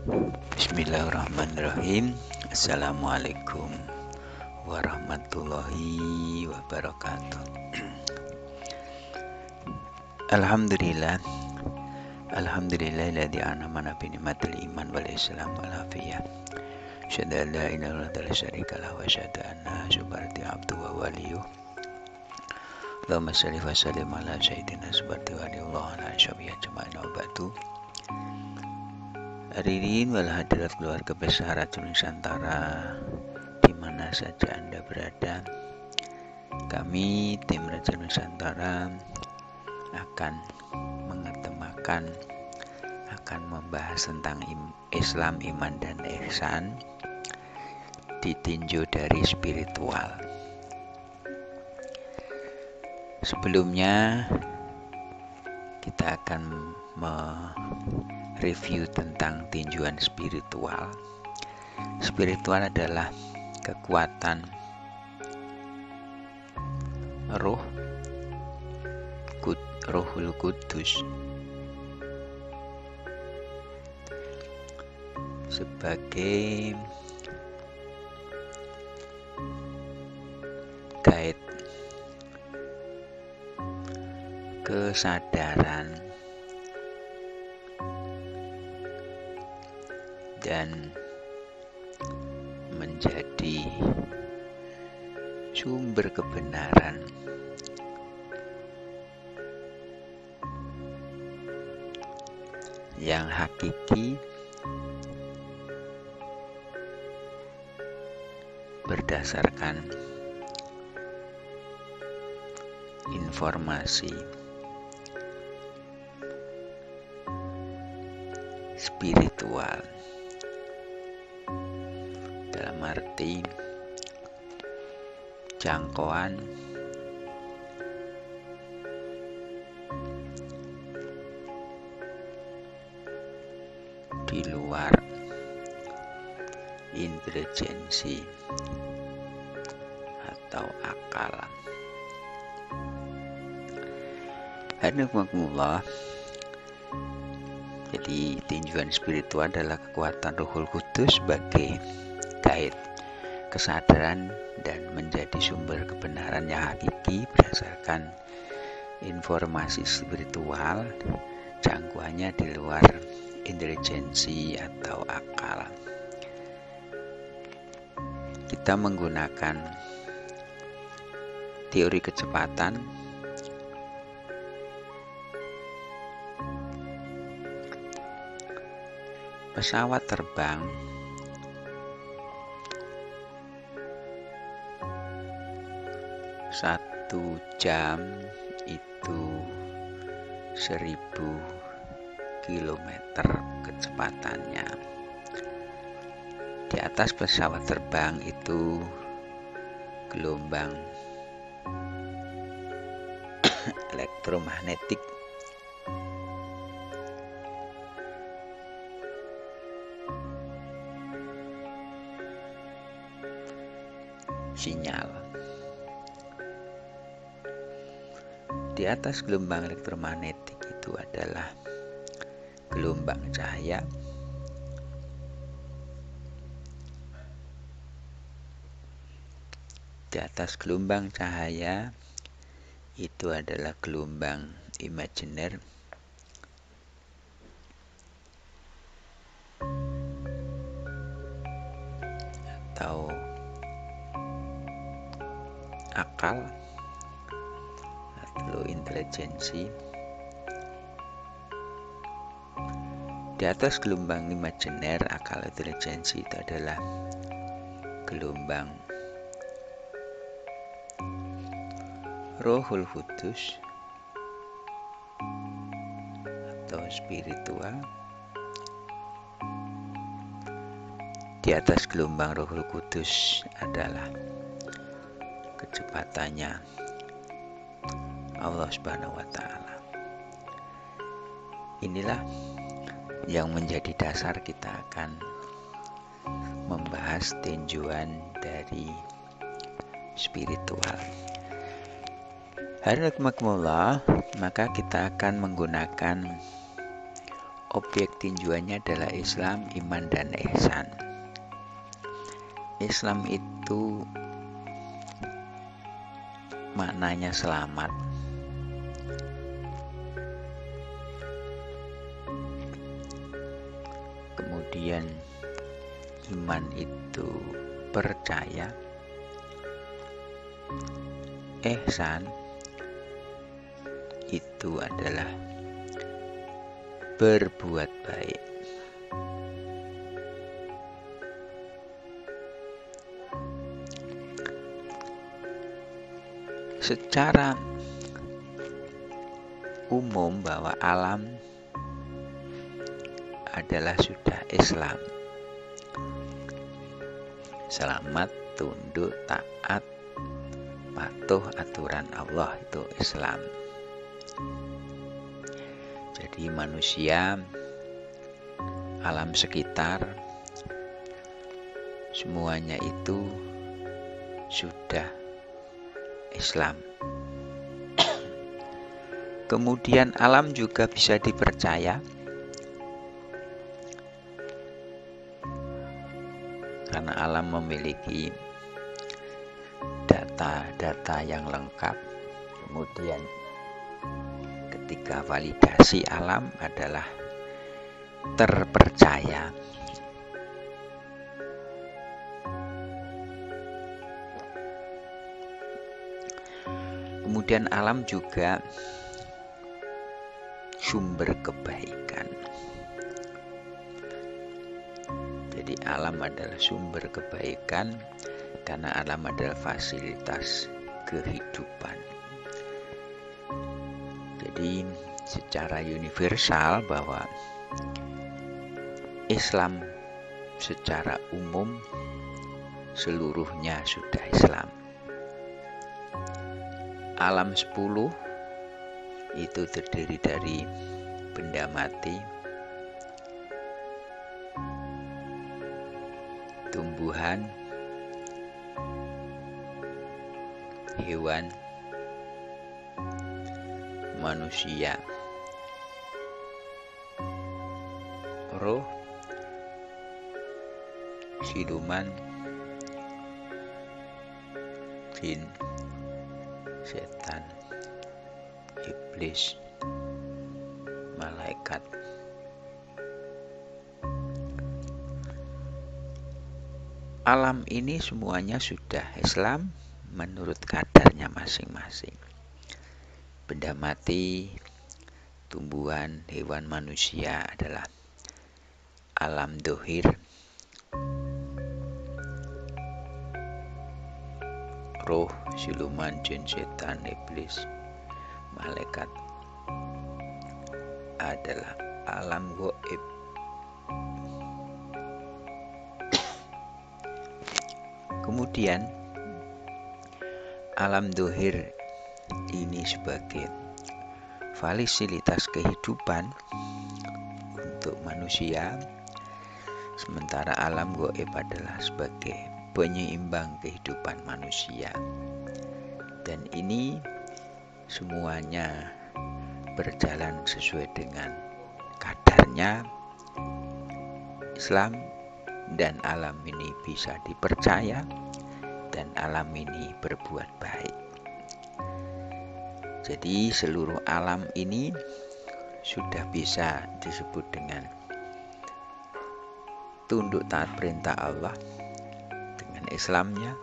Bismillahirrahmanirrahim. Assalamualaikum warahmatullahi wabarakatuh. Alhamdulillah. Alhamdulillahilladzi an'ama bi ni'matil iman wal islam wal afiyah. Asyhadu an la ilaha illallah la syarika lahu wa asyhadu anna subhanahu abduhu wa waliyuh. Allahumma shalli wa sallim ala sayyidina subhanahu wa ta'ala syafi'at jama'in wa ba'du. Hadirin wal hadirat keluarga besar Raja Nusantara di mana saja Anda berada, kami tim Raja Nusantara akan mengetemakan, akan membahas tentang Islam, iman dan ihsan ditinjau dari spiritual. Sebelumnya kita akan review tentang tinjuan spiritual. Spiritual adalah kekuatan Rohul Kudus sebagai guide kesadaran dan menjadi sumber kebenaran yang hakiki berdasarkan informasi spiritual, dalam arti jangkauan di luar intelijensi atau akal. Hadirin, jadi tinjuan spiritual adalah kekuatan Rohul Kudus sebagai guide kesadaran dan menjadi sumber kebenaran yang hakiki berdasarkan informasi spiritual, jangkauannya di luar intelijensi atau akal. Kita menggunakan teori kecepatan, pesawat terbang satu jam itu 1000 kilometer kecepatannya. Di atas pesawat terbang itu gelombang elektromagnetik sinyal. Di atas gelombang elektromagnetik itu adalah gelombang cahaya, di atas gelombang cahaya itu adalah gelombang imajiner atau akal atau intelijensi. Di atas gelombang imajiner, akal intelijensi itu adalah gelombang Rohul Kudus atau spiritual. Di atas gelombang Rohul Kudus adalah kecepatannya Allah Subhanahu wa Ta'ala. Inilah yang menjadi dasar kita akan membahas tinjuan dari spiritual. Hadirin, maka kita akan menggunakan objek tinjuannya adalah Islam, iman, dan ihsan. Islam itu maknanya selamat. Kemudian iman itu percaya. Ihsan itu adalah berbuat baik. Secara umum bahwa alam adalah sudah Islam. Selamat, tunduk, taat, patuh aturan Allah, itu Islam. Jadi manusia, alam sekitar, semuanya itu sudah Islam. Kemudian alam juga bisa dipercaya karena alam memiliki data-data yang lengkap. Kemudian ketika validasi alam adalah terpercaya. Kemudian alam juga sumber kebaikan. Jadi alam adalah sumber kebaikan karena alam adalah fasilitas kehidupan. Jadi secara universal bahwa Islam secara umum seluruhnya sudah Islam. Alam 10 itu terdiri dari benda mati, tumbuhan, hewan, manusia, roh, siluman, jin, setan, iblis, malaikat. Alam ini semuanya sudah Islam menurut kadarnya masing-masing. Benda mati, tumbuhan, hewan, manusia adalah alam dohir. Roh, siluman, jin, setan, iblis, malaikat adalah alam gaib. Kemudian alam dohir ini sebagai fasilitas kehidupan untuk manusia, sementara alam gaib adalah sebagai penyeimbang kehidupan manusia. Dan ini semuanya berjalan sesuai dengan kadarnya. Islam dan alam ini bisa dipercaya dan alam ini berbuat baik. Jadi seluruh alam ini sudah bisa disebut dengan tunduk taat perintah Allah. Dengan Islamnya,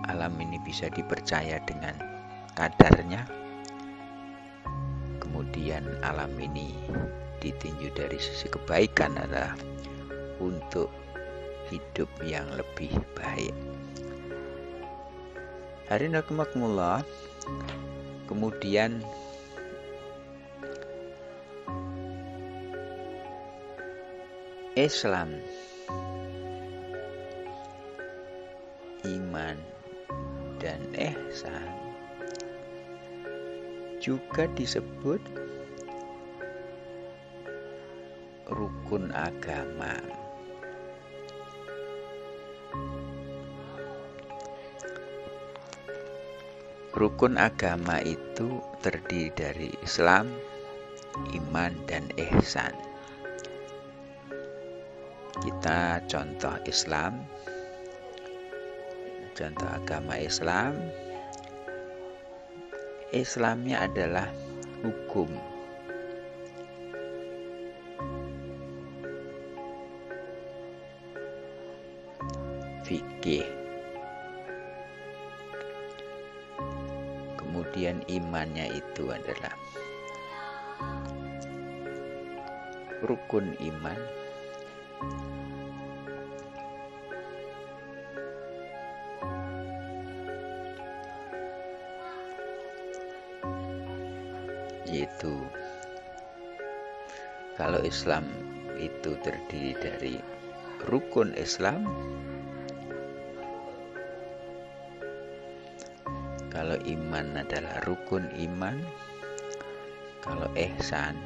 alam ini bisa dipercaya dengan kadarnya. Kemudian alam ini ditinjau dari sisi kebaikan adalah untuk hidup yang lebih baik. Hadirin rahimakumullah. Kemudian Islam, iman, dan ihsan juga disebut rukun agama. Rukun agama itu terdiri dari Islam, iman, dan ihsan. kita contoh Islam, contoh agama Islam. Islamnya adalah hukum. Fikih. Kemudian imannya itu adalah rukun iman. Yaitu kalau Islam itu terdiri dari rukun Islam, kalau iman adalah rukun iman, kalau ihsan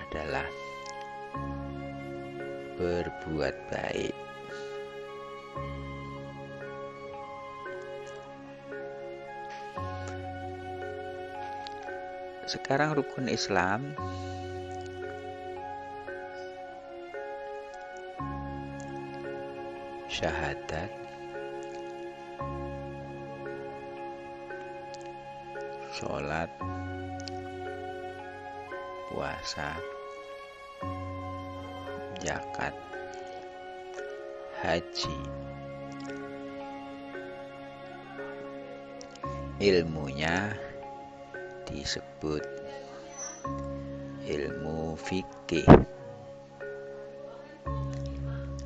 adalah berbuat baik. Sekarang rukun Islam syahadat, sholat, puasa, zakat, haji. Ilmunya disebut ilmu fikih.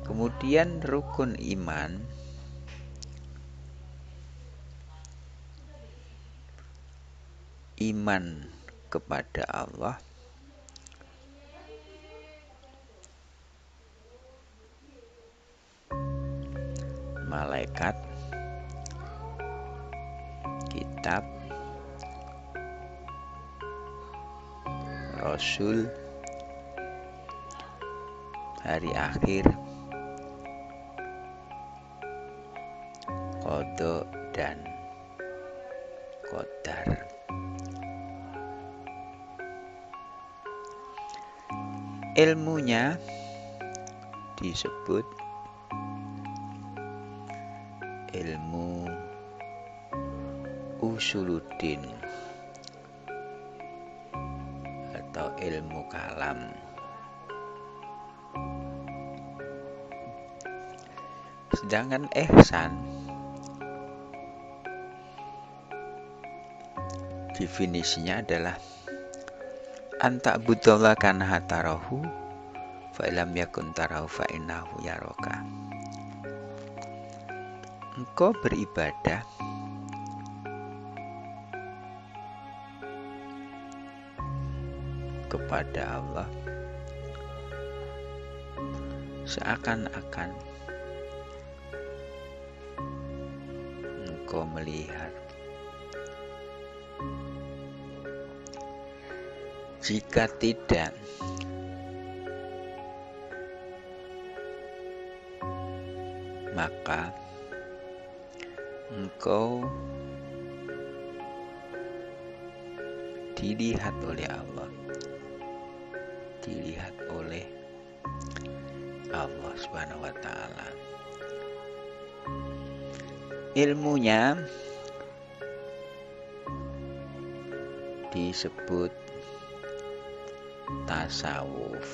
Kemudian rukun iman kepada Allah, malaikat, kitab, Rasul, hari akhir, qada dan qadar. Ilmunya disebut ilmu usuluddin atau ilmu kalam. Sedangkan ihsan definisinya adalah anta budallaha kana hatarahu fa ilam yakun tarahu fa innahu yaraka. Engkau beribadah kepada Allah seakan-akan engkau melihat. Jika tidak, maka engkau dilihat oleh Allah, dilihat oleh Allah Subhanahu wa Ta'ala. Ilmunya disebut tasawuf.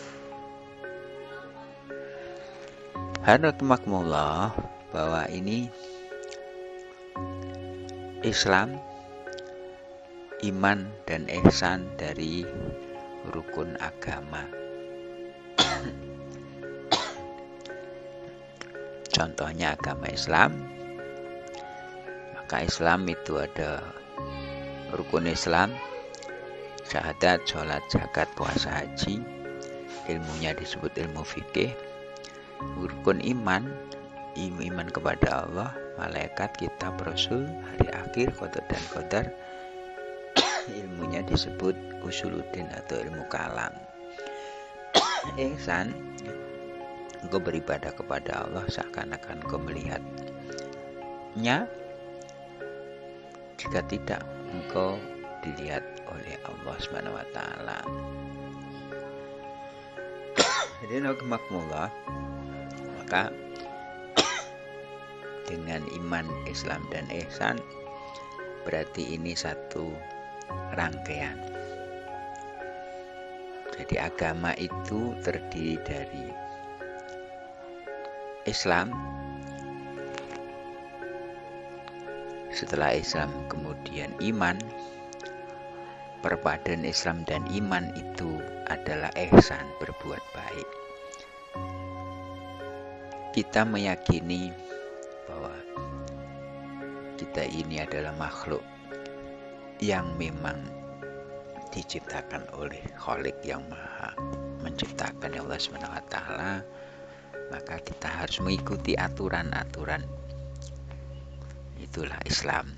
Hadiratullah, bahwa ini Islam, iman dan ihsan dari rukun agama. Contohnya agama Islam, maka Islam itu ada rukun Islam, syahadat, sholat, zakat, puasa, haji. Ilmunya disebut ilmu fikih. Rukun iman, iman kepada Allah, malaikat, kitab, Rasul, hari akhir, qada dan qadar. Ilmunya disebut usuluddin atau ilmu kalam. Ihsan, engkau beribadah kepada Allah seakan-akan engkau melihatnya. Jika tidak, engkau dilihat oleh Allah Subhanahu wa Ta'ala. Hadirin rahimakumullah, maka dengan iman, Islam, dan ihsan berarti ini satu rangkaian. Jadi agama itu terdiri dari Islam, setelah Islam kemudian iman. Perpaduan Islam dan iman itu adalah ihsan, berbuat baik. Kita meyakini bahwa kita ini adalah makhluk yang memang diciptakan oleh Khalik yang Maha Menciptakan, ya Allah SWT. Maka kita harus mengikuti aturan-aturan, itulah Islam.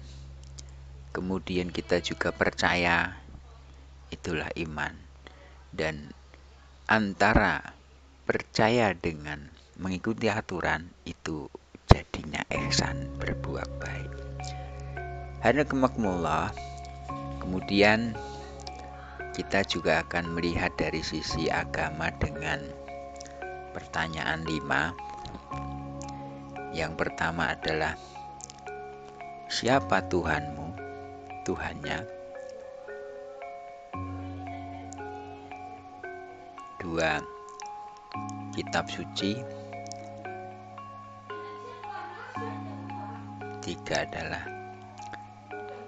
Kemudian kita juga percaya, itulah iman. Dan antara percaya dengan mengikuti aturan itu jadinya ihsan, berbuat baik. Hadirin, kemudian kita juga akan melihat dari sisi agama dengan pertanyaan 5. Yang pertama adalah, siapa Tuhanmu? Tuhannya. 2. Kitab suci. 3 adalah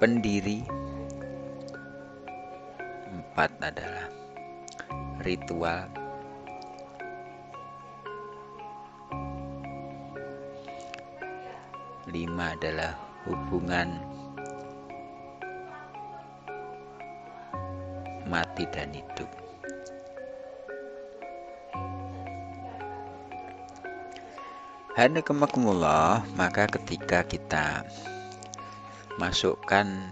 pendiri. 4 adalah ritual. 5 adalah hubungan mati dan hidup. Hadirin, maka ketika kita masukkan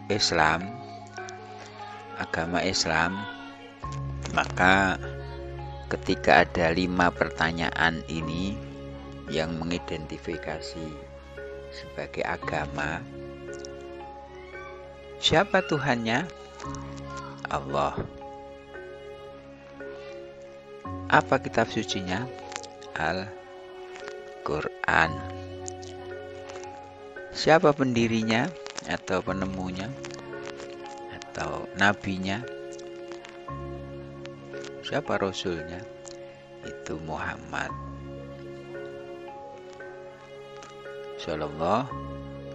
Islam, agama Islam, maka ketika ada 5 pertanyaan ini yang mengidentifikasi sebagai agama, siapa Tuhannya? Allah. Apa kitab sucinya? Al-Quran. Siapa pendirinya atau penemunya atau nabinya? Siapa rasulnya? Itu Muhammad Sallallahu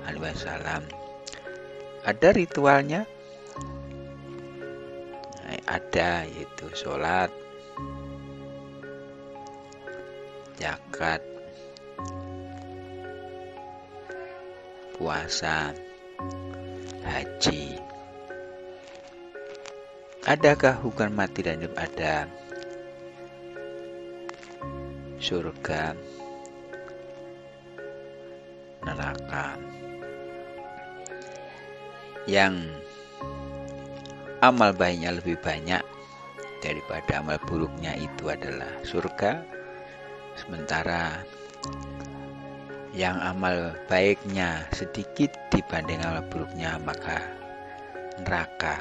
Alaihi Wasallam. Ada ritualnya? Ada, yaitu sholat, zakat, puasa, haji. Adakah hukuman mati dan hidup? Ada. Surga, neraka. Yang amal baiknya lebih banyak daripada amal buruknya itu adalah surga, sementara yang amal baiknya sedikit dibanding amal buruknya maka neraka.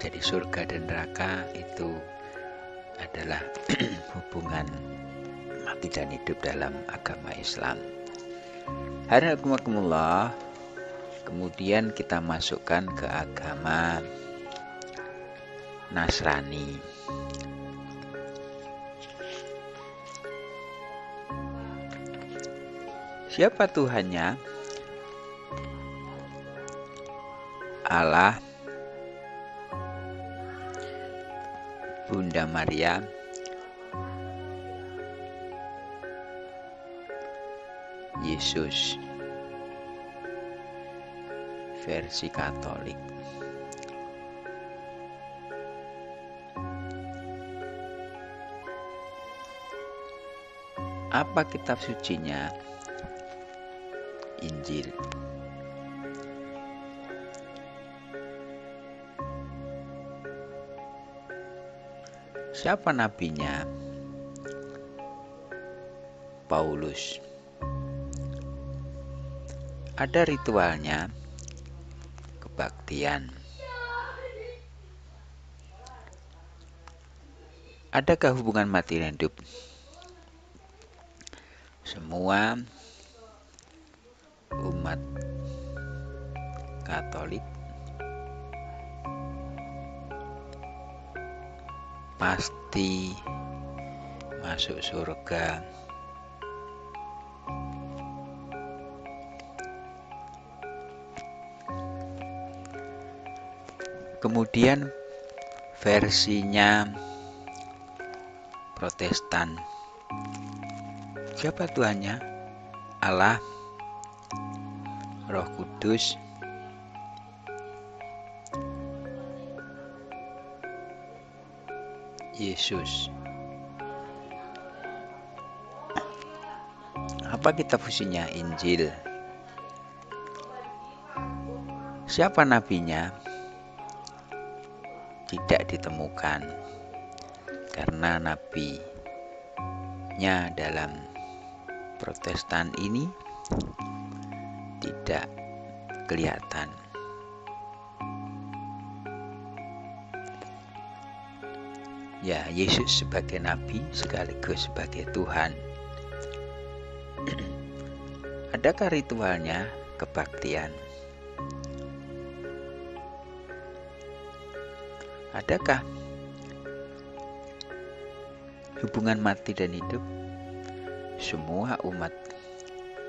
Jadi surga dan neraka itu adalah hubungan mati dan hidup dalam agama Islam. Hadirin, kemudian kita masukkan ke agama Nasrani. Siapa Tuhannya? Allah, Bunda Maria, Yesus versi Katolik. Apa kitab sucinya? Injil. Siapa nabinya? Paulus. Ada ritualnya? Kebaktian. Adakah hubungan mati dan hidup? Semua umat Katolik pasti masuk surga. Kemudian versinya Protestan. Siapa Tuhannya? Allah, Roh Kudus, Yesus. Apa kitab sucinya? Injil. Siapa nabinya? Tidak ditemukan, karena nabinya dalam Protestan ini tidak kelihatan. Ya, Yesus sebagai nabi sekaligus sebagai Tuhan. Adakah ritualnya? Kebaktian. Adakah hubungan mati dan hidup? Semua umat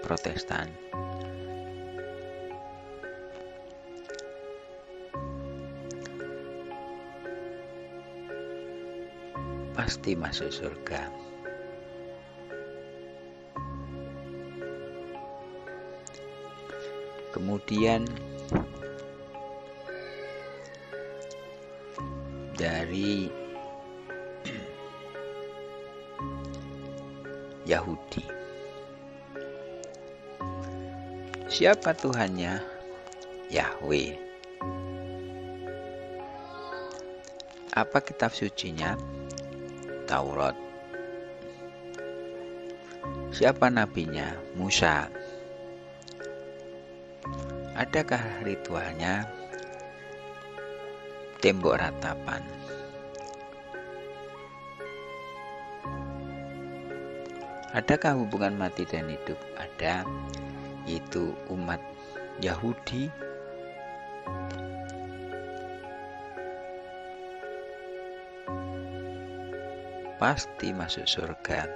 Protestan pasti masuk surga. Kemudian dari Yahudi, siapa Tuhannya? Yahweh. Apa kitab sucinya? Taurat. Siapa nabinya? Musa. Adakah ritualnya? Tembok ratapan. Adakah hubungan mati dan hidup? Ada, yaitu umat Yahudi pasti masuk surga.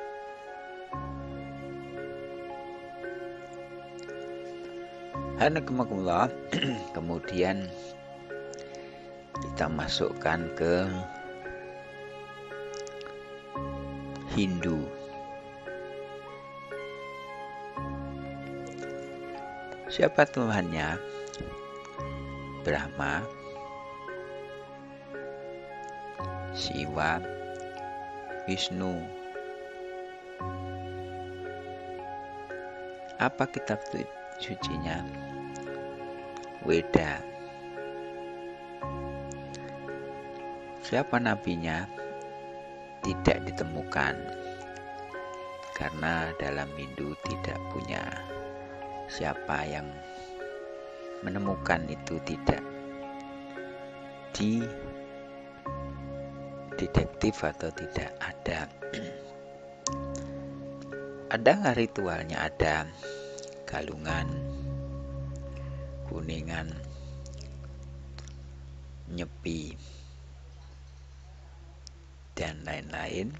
Hanakumullah. Kemudian kita masukkan ke Hindu. Siapa Tuhannya? Brahma, Siwa, Wisnu. Apa kitab sucinya? Weda. Siapa nabinya? Tidak ditemukan, karena dalam Hindu tidak punya siapa yang menemukan itu, tidak detektif atau tidak ada. Ada nggak ritualnya? Ada galungan, kuningan, nyepi, dan lain-lain.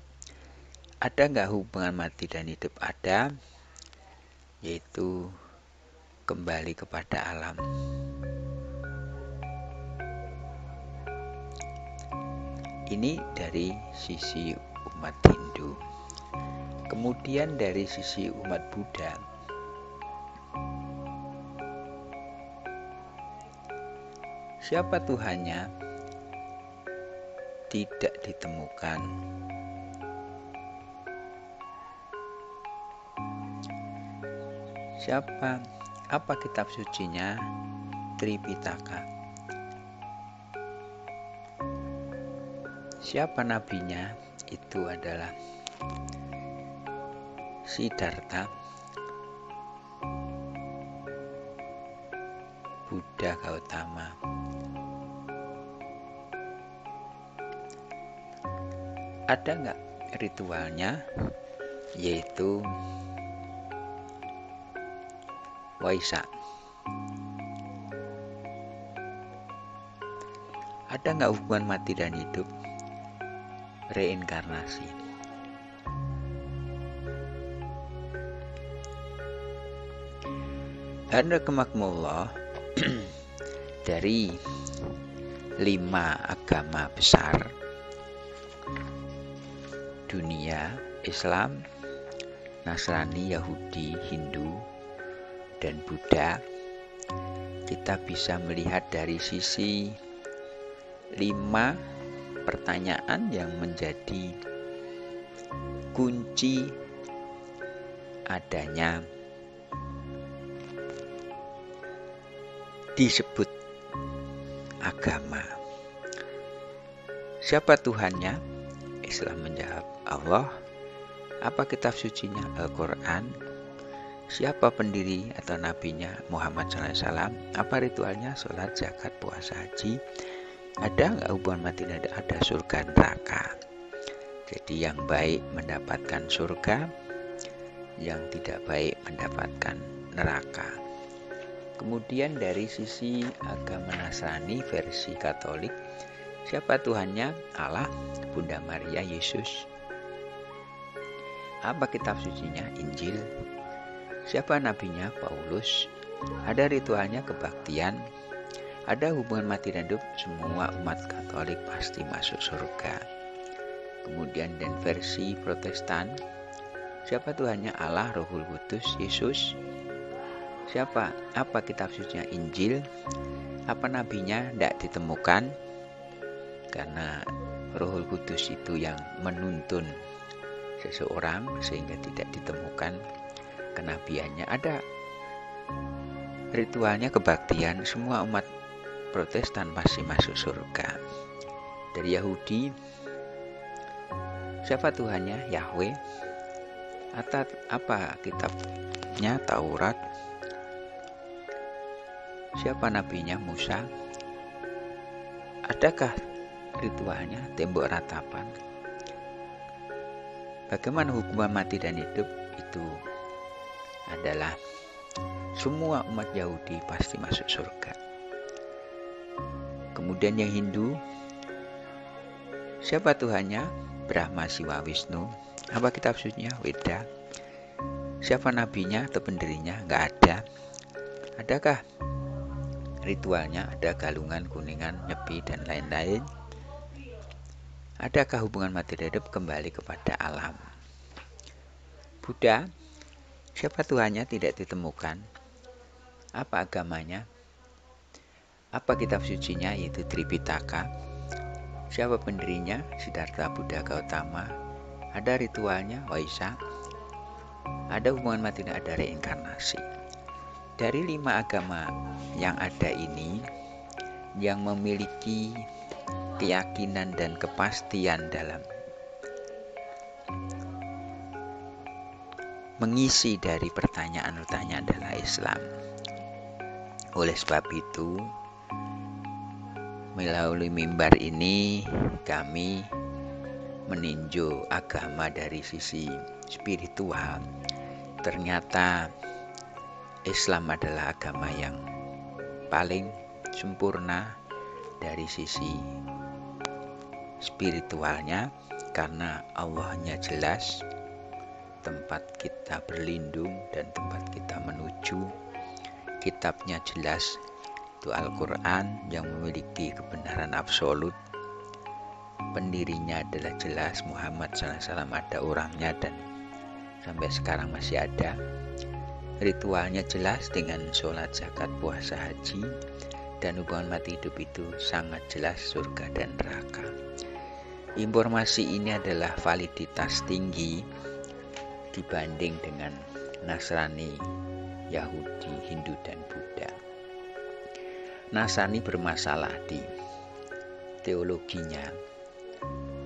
Ada nggak hubungan mati dan hidup? Ada, yaitu kembali kepada alam. Ini dari sisi umat Hindu. Kemudian dari sisi umat Buddha, siapa Tuhannya? Tidak ditemukan. Apa kitab sucinya? Tripitaka. Siapa nabinya? Itu adalah Siddhartha, Buddha Gautama. Ada nggak ritualnya? Yaitu Waisak. Ada nggak hubungan mati dan hidup? Reinkarnasi. Hadrakumullah, dari 5 agama besar dunia, Islam, Nasrani, Yahudi, Hindu, dan Buddha, kita bisa melihat dari sisi 5 pertanyaan yang menjadi kunci adanya disebut agama. Siapa Tuhannya? Islam menjawab Allah. Apa kitab sucinya? Al-Quran. Siapa pendiri atau nabinya? Muhammad SAW. Apa ritualnya? Sholat, zakat, puasa, haji. Ada nggak hubungan mati dan ada surga neraka? Jadi yang baik mendapatkan surga, yang tidak baik mendapatkan neraka. Kemudian dari sisi agama Nasrani versi Katolik, siapa Tuhannya? Allah, Bunda Maria, Yesus. Apa kitab sucinya? Injil. Siapa nabinya? Paulus. Ada ritualnya? Kebaktian. Ada hubungan mati dan hidup? Semua umat Katolik pasti masuk surga. Kemudian dan versi Protestan, siapa Tuhannya? Allah, Rohul Kudus, Yesus. Siapa? Apa kitab sucinya? Injil. Apa nabinya? Tidak ditemukan, karena Rohul Kudus itu yang menuntun seseorang sehingga tidak ditemukan kenabiannya. Ada ritualnya kebaktian. Semua umat Protestan pasti masuk surga. Dari Yahudi, siapa Tuhannya? Yahweh. Apa kitabnya? Taurat. Siapa nabinya? Musa. Adakah ritualnya? Tembok ratapan. Bagaimana hubungan mati dan hidup? Itu adalah semua umat Yahudi pasti masuk surga. Kemudian yang Hindu, siapa Tuhannya? Brahma, Siwa, Wisnu. Apa kitab sucinya? Weda. Siapa nabinya atau pendirinya? Nggak ada. Adakah ritualnya? Ada galungan, kuningan, nyepi, dan lain-lain. Adakah hubungan mati dan hidup? Kembali kepada alam. Buddha, siapa Tuhannya? Tidak ditemukan. Apa agamanya? Apa kitab sucinya? Yaitu Tripitaka. Siapa pendirinya? Siddhartha Buddha Gautama. Ada ritualnya? Waisak. Ada hubungan mati dan ada reinkarnasi. Dari 5 agama yang ada ini, yang memiliki keyakinan dan kepastian dalam mengisi dari pertanyaan-pertanyaan adalah Islam. Oleh sebab itu, melalui mimbar ini kami meninjau agama dari sisi spiritual. Ternyata Islam adalah agama yang paling sempurna dari sisi spiritualnya, karena Allahnya jelas, tempat kita berlindung dan tempat kita menuju. Kitabnya jelas, itu Al-Quran yang memiliki kebenaran absolut. Pendirinya adalah jelas, Muhammad SAW, ada orangnya dan sampai sekarang masih ada. Ritualnya jelas dengan sholat, zakat, puasa, haji, dan hubungan mati hidup itu sangat jelas, surga dan neraka. Informasi ini adalah validitas tinggi dibanding dengan Nasrani, Yahudi, Hindu, dan Buddha. Nasrani bermasalah di teologinya.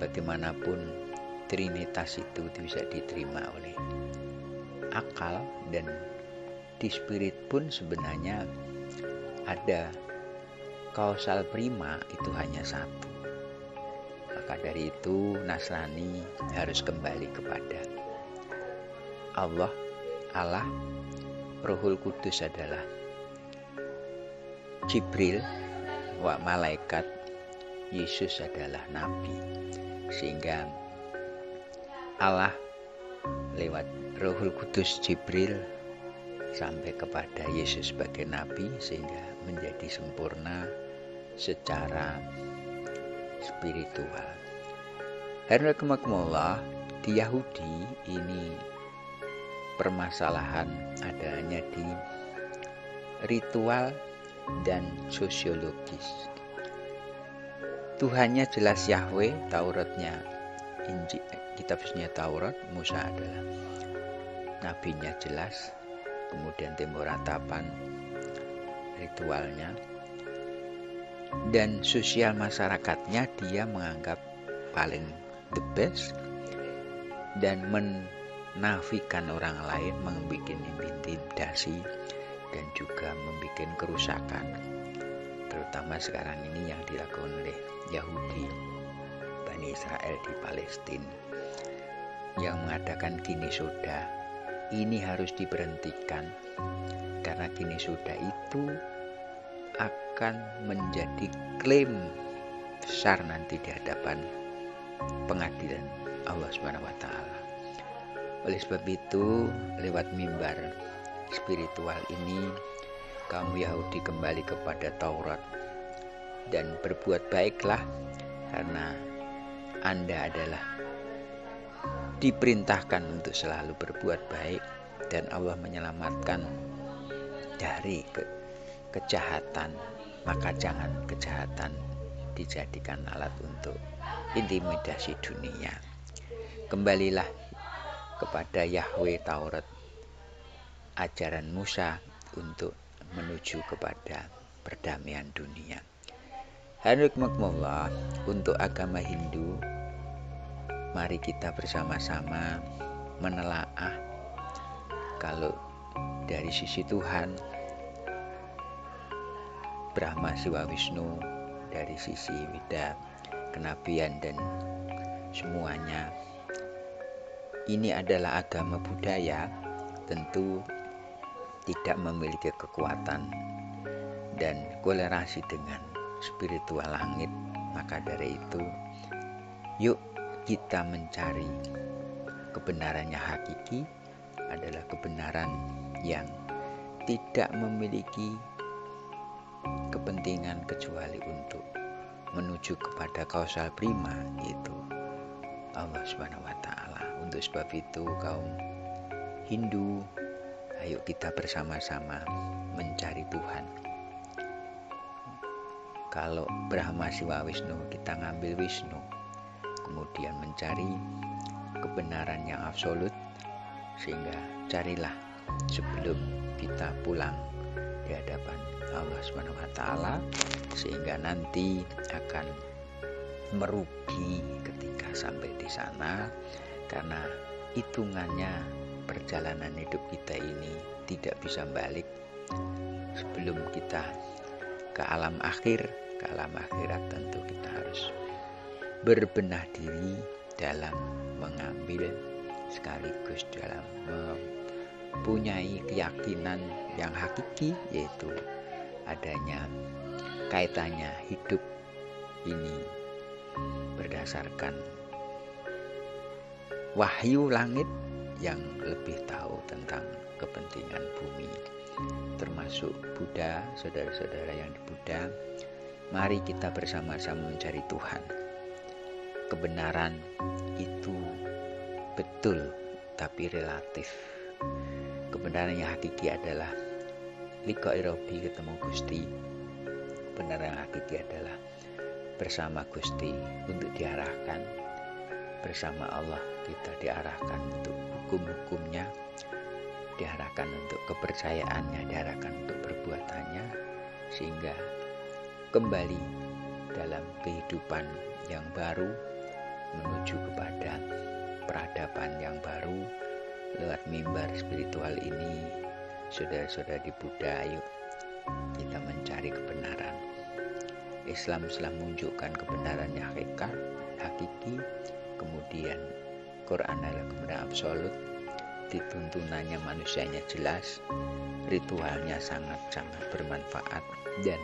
Bagaimanapun Trinitas itu bisa diterima oleh akal, dan di spirit pun sebenarnya ada kausal prima, itu hanya satu. Maka dari itu Nasrani harus kembali kepada Allah. Rohul Kudus adalah Jibril, malaikat. Yesus adalah nabi. Sehingga Allah lewat Rohul Kudus Jibril sampai kepada Yesus sebagai nabi, sehingga menjadi sempurna secara spiritual. Hadirin di Yahudi ini permasalahan adanya di ritual dan sosiologis. Tuhannya jelas Yahweh, Tauratnya Injil, kitab sucinya Taurat, Musa adalah nabinya jelas. Kemudian tembok ratapan, ritualnya, dan sosial masyarakatnya dia menganggap paling the best dan menafikan orang lain, membuat intimidasi dan juga membuat kerusakan, terutama sekarang ini yang dilakukan oleh Yahudi Bani Israel di Palestina yang mengadakan kini soda. Ini harus diberhentikan karena kini soda itu akan menjadi klaim besar nanti di hadapan pengadilan Allah Subhanahu wa taala. Oleh sebab itu, lewat mimbar spiritual ini kaum Yahudi kembali kepada Taurat dan berbuat baiklah, karena Anda adalah diperintahkan untuk selalu berbuat baik dan Allah menyelamatkan dari kejahatan. Maka jangan kejahatan dijadikan alat untuk intimidasi dunia. Kembalilah kepada Yahweh Taurat, ajaran Musa untuk menuju kepada perdamaian dunia. Hadirin untuk agama Hindu, mari kita bersama-sama menelaah kalau dari sisi Tuhan Brahma, Siwa, Wisnu, dari sisi Wida, kenabian dan semuanya. Ini adalah agama budaya, tentu tidak memiliki kekuatan dan kolerasi dengan spiritual langit. Maka dari itu, yuk kita mencari kebenaran yang hakiki, adalah kebenaran yang tidak memiliki kepentingan kecuali untuk menuju kepada kausal prima, yaitu Allah Subhanahu wa taala. Untuk sebab itu kaum Hindu, ayo kita bersama-sama mencari Tuhan. Kalau Brahma, Siwa, Wisnu, kita ngambil Wisnu, kemudian mencari kebenaran yang absolut, sehingga carilah sebelum kita pulang di hadapan Allah Subhanahu wa taala, sehingga nanti akan merugi ketika sampai di sana, karena hitungannya perjalanan hidup kita ini tidak bisa balik sebelum kita ke alam akhir. Ke alam akhirat tentu kita harus berbenah diri dalam mengambil sekaligus dalam mempunyai keyakinan yang hakiki, yaitu adanya kaitannya hidup ini berdasarkan wahyu langit yang lebih tahu tentang kepentingan bumi, termasuk Buddha. Saudara-saudara yang di Buddha, mari kita bersama-sama mencari Tuhan. Kebenaran itu betul tapi relatif. Kebenaran yang hakiki adalah liqa'i Rabbi, ketemu Gusti. Kebenaran yang hakiki adalah bersama Gusti untuk diarahkan. Bersama Allah kita diarahkan untuk hukum-hukumnya, diarahkan untuk kepercayaannya, diarahkan untuk perbuatannya, sehingga kembali dalam kehidupan yang baru, menuju kepada peradaban yang baru. Lewat mimbar spiritual ini, saudara-saudara di Buddha, ayo kita mencari kebenaran. Islam telah menunjukkan kebenaran yang hakikat, hakiki, kemudian Quran adalah kebenaran absolut, dituntunannya manusianya jelas, ritualnya sangat-sangat bermanfaat, dan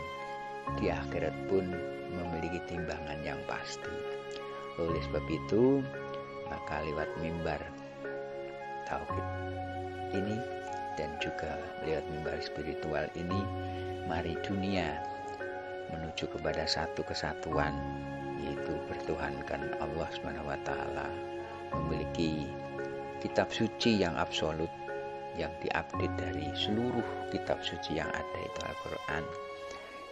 di akhirat pun memiliki timbangan yang pasti. Oleh sebab itu, maka lewat mimbar tauhid ini dan juga lewat mimbar spiritual ini, mari dunia menuju kepada satu kesatuan, yaitu bertuhankan Allah SWT, memiliki kitab suci yang absolut, yang diupdate dari seluruh kitab suci yang ada, itu Al-Quran,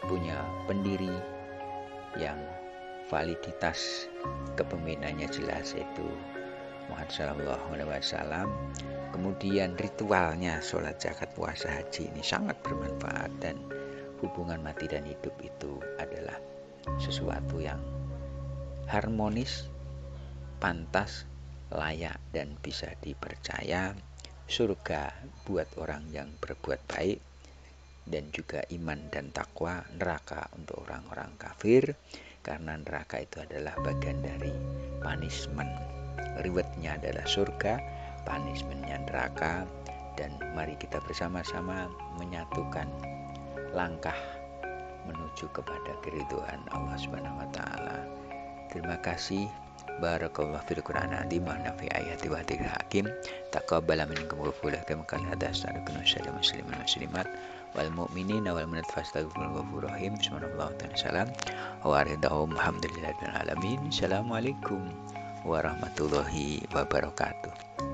punya pendiri yang validitas kepemimpinannya jelas, yaitu Muhammad Sallallahu Alaihi Wasallam. Kemudian ritualnya sholat, zakat, puasa, haji ini sangat bermanfaat, dan hubungan mati dan hidup itu adalah sesuatu yang harmonis, pantas, layak, dan bisa dipercaya. Surga buat orang yang berbuat baik, dan juga iman dan takwa. Neraka untuk orang-orang kafir, karena neraka itu adalah bagian dari punishment. Rewardnya adalah surga, punishmentnya neraka. Dan mari kita bersama-sama menyatukan langkah menuju kepada keridhaan Allah Subhanahu wa taala. Terima kasih. Barakallahu fil Qur'an azim wa nafi ayati wa dzikr hakim. Taqabbal minkum wa fulakum kan hadas sarakun syada muslimin muslimat wal mu'minin wal mu'minat fastaghfirul ghafurur rahim. Bismillahirrahmanirrahim. Salam wa aridahum alhamdulillahil alamin. Assalamualaikum warahmatullahi wabarakatuh.